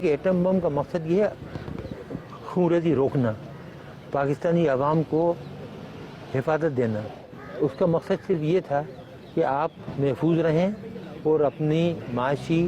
کہ atom bomb کا مقصد یہ ہے خونریزی روکنا، پاکستانی عوام کو حفاظت دینا۔ اس کا مقصد صرف یہ تھا کہ آپ محفوظ رہیں اور اپنی معاشی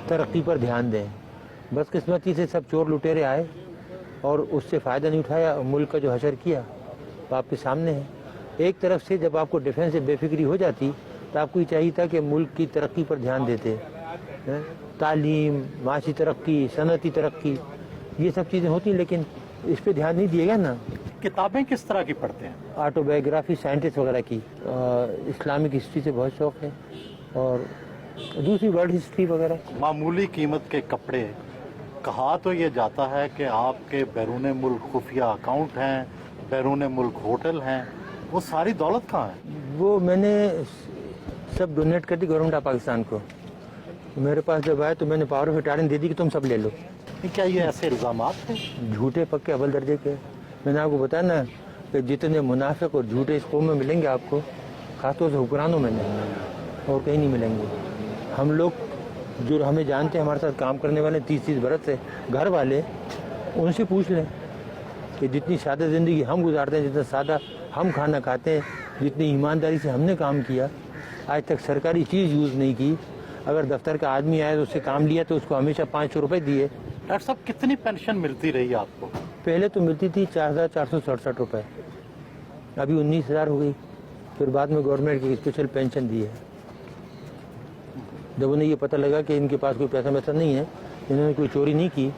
ترقی پر دھیان دیں۔ بدقسمتی سے سب چور لٹیرے آئے اور اس سے فائدہ نہیں اٹھایا، ملک کا جو حشر کیا آپ کے سامنے ہے۔ ایک طرف سے جب آپ کو ڈیفنس سے بے فکری ہو جاتی تو آپ کو یہ چاہیے تھا کہ ملک کی ترقی پر دھیان دیتے، تعلیم، معاشی ترقی، صنعتی ترقی، یہ سب چیزیں ہوتی ہیں، لیکن اس پہ دھیان نہیں دیے گا نا۔ کتابیں کس طرح کی پڑھتے ہیں؟ آٹو بایوگرافی سائنٹسٹ وغیرہ کی، اسلامک ہسٹری سے بہت شوق ہے، اور دوسری ورلڈ ہسٹری وغیرہ۔ معمولی قیمت کے کپڑے، کہا تو یہ جاتا ہے کہ آپ کے بیرون ملک خفیہ اکاؤنٹ ہیں، بیرون ملک ہوٹل ہیں، وہ ساری دولت کہاں ہے؟ وہ میں نے سب ڈونیٹ کر دی گورنمنٹ آف پاکستان کو۔ میرے پاس جب آئے تو میں نے پاور آف اٹارنی دے دی کہ تم سب لے لو۔ کیا یہ ایسے الزامات ہیں؟ جھوٹے پکے اول درجے کے۔ میں نے آپ کو بتایا نا کہ جتنے منافق اور جھوٹے اس قوم میں ملیں گے آپ کو، خاص طور سے حکمرانوں میں نہیں، اور کہیں نہیں ملیں گے۔ ہم لوگ جو ہمیں جانتے ہیں، ہمارے ساتھ کام کرنے والے 30 برس سے، گھر والے، ان سے پوچھ لیں کہ جتنی سادہ زندگی ہم گزارتے ہیں، جتنا سادہ ہم کھانا کھاتے ہیں، جتنی ایمانداری سے ہم نے کام کیا، آج تک سرکاری چیز یوز نہیں کی۔ اگر دفتر کا آدمی آیا تو اس سے کام لیا تو اس کو ہمیشہ 500 روپے دیے۔ ڈاکٹر صاحب کتنی پینشن ملتی رہی آپ کو؟ پہلے تو ملتی تھی 4467 روپے، ابھی 19,000 ہو گئی، پھر بعد میں گورنمنٹ کی اسپیشل پینشن دی ہے۔ جب انہیں یہ پتہ لگا کہ ان کے پاس کوئی پیسہ ویسا نہیں ہے، انہوں نے کوئی چوری نہیں کی،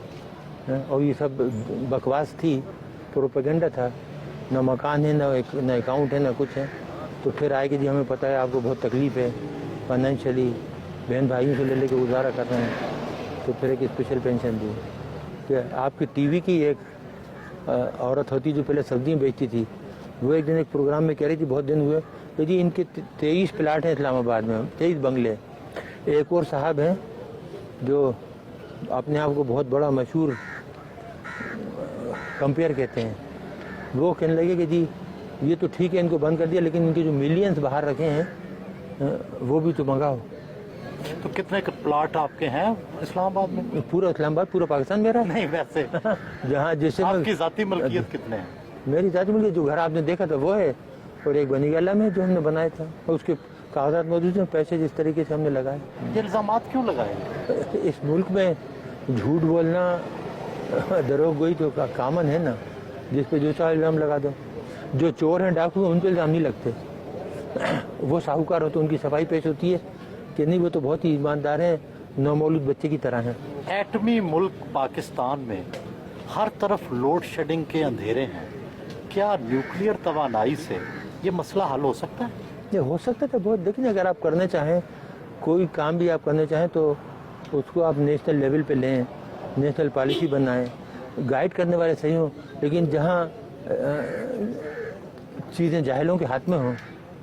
اور یہ سب بکواس تھی، پروپیگنڈا تھا، نہ مکان ہے، نہ اکاؤنٹ ہے، نہ کچھ ہے، تو پھر آئے کہ جی ہمیں پتہ ہے آپ کو بہت تکلیف ہے فائنینشلی، بہن بھائیوں سے لے کے گزارا کر رہے ہیں، تو پھر ایک اسپیشل پینشن دی۔ کہ آپ کی ٹی وی کی ایک عورت ہوتی جو پہلے سبزیاں بیچتی تھی، وہ ایک دن ایک پروگرام میں کہہ رہی تھی، بہت دن ہوئے کہ جی ان کے 23 پلاٹ ہیں اسلام آباد میں، 23 بنگلے۔ ایک اور صاحب ہیں جو اپنے آپ کو بہت بڑا مشہور کمپیئر کہتے ہیں، وہ کہنے لگے کہ جی یہ تو ٹھیک ہے ان کو بند کر دیا، لیکن ان کے جو ملینز باہر رکھے ہیں وہ بھی تو منگاؤ۔ تو کتنے پلاٹ آپ کے ہیں اسلام آباد میں؟ پورا اسلام آباد، پورا پاکستان میرا؟ نہیں، ویسے جہاں جیسے آپ کی ذاتی ملکیت کتنے ہیں؟ میری ذاتی ملکیت جو گھر آپ نے دیکھا تھا وہ ہے، اور ایک بنی گالہ میں جو ہم نے بنایا تھا، اور اس کے کاغذات موجود ہیں، پیسے جس طریقے سے ہم نے لگائے۔ یہ الزامات کیوں لگائے؟ اس ملک میں جھوٹ بولنا، دروغ گوئی تو کامن ہے نا، جس پہ جو چاہے الزام لگا دو۔ جو چور ہیں، ڈاکو ہیں، ان پہ الزام نہیں لگتے، وہ ساہوکار ہوتے ان کی صفائی پیش ہوتی ہے کہ نہیں وہ تو بہت ہی ایماندار ہیں، نومولود بچے کی طرح ہیں۔ ایٹمی ملک پاکستان میں ہر طرف لوڈ شیڈنگ کے اندھیرے ہیں، کیا نیوکلیئر توانائی سے یہ مسئلہ حل ہو سکتا ہے؟ یہ ہو سکتا تھا بہت، لیکن اگر آپ کرنا چاہیں، کوئی کام بھی آپ کرنا چاہیں تو اس کو آپ نیشنل لیول پہ لیں، نیشنل پالیسی بنائیں، گائیڈ کرنے والے صحیح ہوں، لیکن جہاں چیزیں جاہلوں کے ہاتھ میں ہوں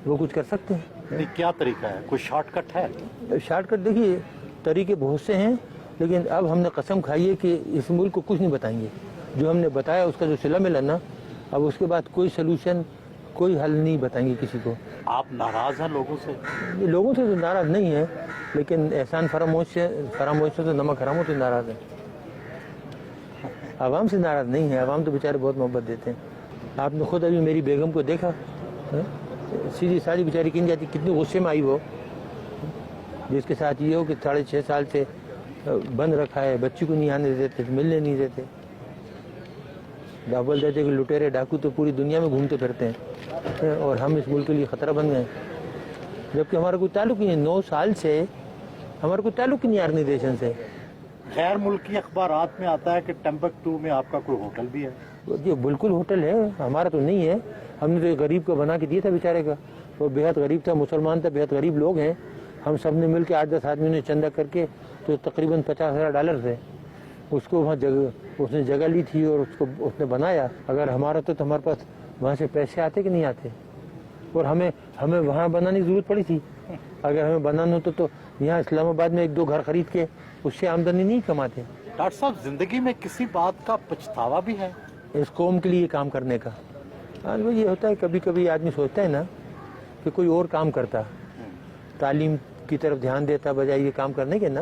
وہ کچھ کر سکتے ہیں۔ کیا طریقہ ہے؟ کوئی شارٹ کٹ ہے؟ شارٹ کٹ دیکھیے، طریقے بہت سے ہیں، لیکن اب ہم نے قسم کھائی ہے کہ اس ملک کو کچھ نہیں بتائیں گے۔ جو ہم نے بتایا اس کا جو صلہ ملا نا، اب اس کے بعد کوئی سلوشن، کوئی حل نہیں بتائیں گے کسی کو۔ آپ ناراض ہیں لوگوں سے؟ لوگوں سے تو ناراض نہیں ہے، لیکن احسان فراموش سے تو نمک حرام سے ناراض ہے۔ عوام سے ناراض نہیں ہے، عوام تو بیچارے بہت محبت دیتے ہیں۔ آپ نے خود ابھی میری بیگم کو دیکھا، سیدھی ساری بیچاری کن جاتی، کتنی غصے میں آئی وہ، جس کے ساتھ یہ ہو کہ 6.5 سال سے بند رکھا ہے، بچی کو نہیں آنے دیتے، ملنے نہیں دیتے، ڈبل دیتے کہ لٹیرے ڈاکو تو پوری دنیا میں گھومتے پھرتے ہیں، اور ہم اس ملک کے لیے خطرہ بن گئے، جبکہ ہمارا کوئی تعلق نہیں ہے۔ 9 سال سے ہمارا کوئی تعلق نہیں ہے آرگنائزیشن سے۔ غیر ملکی اخبارات میں آتا ہے کہ ٹمبکٹو میں آپ کا کوئی ہوٹل بھی ہے؟ جی بالکل ہوٹل ہے، ہمارا تو نہیں ہے، ہم نے تو ایک غریب کو بنا کے دیا تھا بیچارے کا، وہ بہت غریب تھا، مسلمان تھا، بہت غریب لوگ ہیں، ہم سب نے مل کے 8-10 آدمیوں نے چندہ کر کے تو تقریباً $50,000 تھے، اس کو وہاں اس نے جگہ لی تھی اور اس نے بنایا۔ اگر ہمارا تو ہمارے پاس وہاں سے پیسے آتے کہ نہیں آتے، اور ہمیں وہاں بنانے کی ضرورت پڑی تھی۔ اگر ہمیں بنانا ہوتا تو یہاں اسلام آباد میں 1-2 گھر خرید کے اس سے آمدنی نہیں کماتے۔ ڈاکٹر صاحب، زندگی میں کسی بات کا پچھتاوا بھی ہے؟ اس قوم کے لیے کام کرنے کا وہ یہ ہوتا ہے، کبھی کبھی آدمی سوچتا ہے نا کہ کوئی اور کام کرتا، تعلیم کی طرف دھیان دیتا بجائے یہ کام کرنے کے نا،